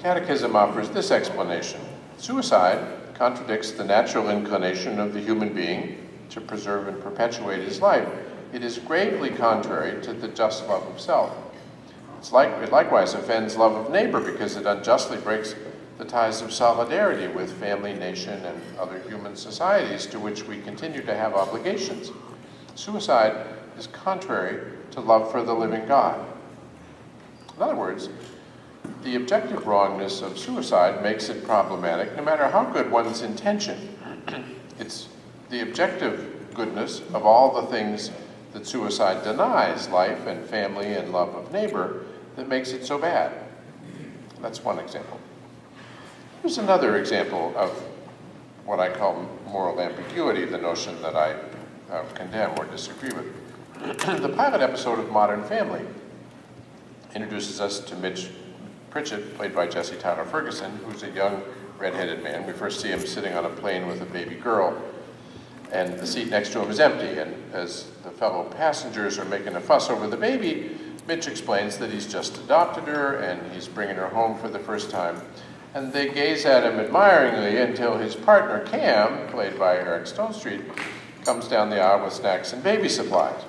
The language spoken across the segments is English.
Catechism offers this explanation. Suicide contradicts the natural inclination of the human being to preserve and perpetuate his life. It is gravely contrary to the just love of self. It likewise offends love of neighbor because it unjustly breaks the ties of solidarity with family, nation, and other human societies to which we continue to have obligations. Suicide is contrary to love for the living God. In other words, the objective wrongness of suicide makes it problematic no matter how good one's intention. It's the objective goodness of all the things that suicide denies, life and family and love of neighbor, that makes it so bad. That's one example. Here's another example of what I call moral ambiguity, the notion that I condemn or disagree with. The pilot episode of Modern Family introduces us to Mitch Pritchett, played by Jesse Tyler Ferguson, who's a young red-headed man. We first see him sitting on a plane with a baby girl, and the seat next to him is empty. And as the fellow passengers are making a fuss over the baby, Mitch explains that he's just adopted her and he's bringing her home for the first time. And they gaze at him admiringly until his partner, Cam, played by Eric Stonestreet, comes down the aisle with snacks and baby supplies.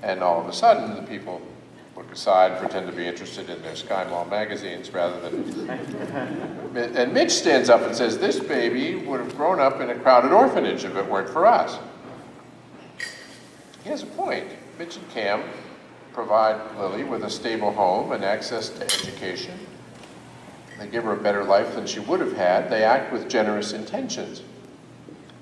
And all of a sudden, the people look aside, pretend to be interested in their Sky Mall magazines rather than... And Mitch stands up and says, "This baby would have grown up in a crowded orphanage if it weren't for us." He has a point. Mitch and Cam provide Lily with a stable home and access to education. They give her a better life than she would have had. They act with generous intentions.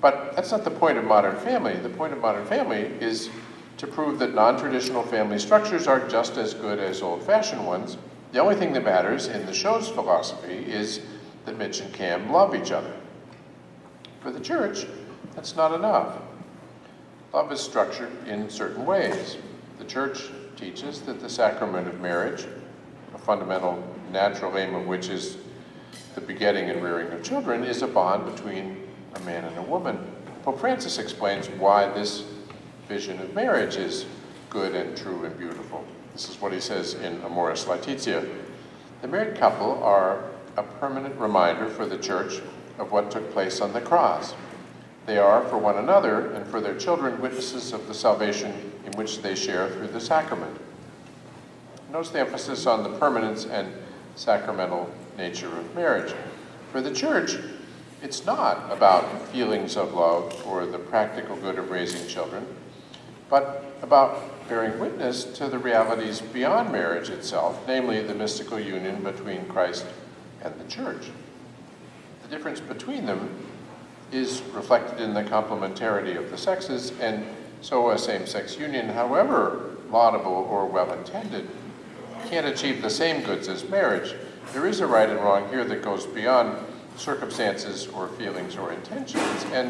But that's not the point of Modern Family. The point of Modern Family is to prove that non-traditional family structures are just as good as old-fashioned ones. The only thing that matters in the show's philosophy is that Mitch and Cam love each other. For the church, that's not enough. Love is structured in certain ways. The church teaches that the sacrament of marriage, a fundamental natural aim of which is the begetting and rearing of children, is a bond between a man and a woman. Pope Francis explains why this vision of marriage is good and true and beautiful. This is what he says in Amoris Laetitia. The married couple are a permanent reminder for the church of what took place on the cross. They are, for one another and for their children, witnesses of the salvation in which they share through the sacrament. Notice the emphasis on the permanence and sacramental nature of marriage. For the church, it's not about feelings of love or the practical good of raising children, but about bearing witness to the realities beyond marriage itself, namely the mystical union between Christ and the church. The difference between them is reflected in the complementarity of the sexes, and so a same-sex union, however laudable or well-intended, can't achieve the same goods as marriage. There is a right and wrong here that goes beyond circumstances or feelings or intentions, and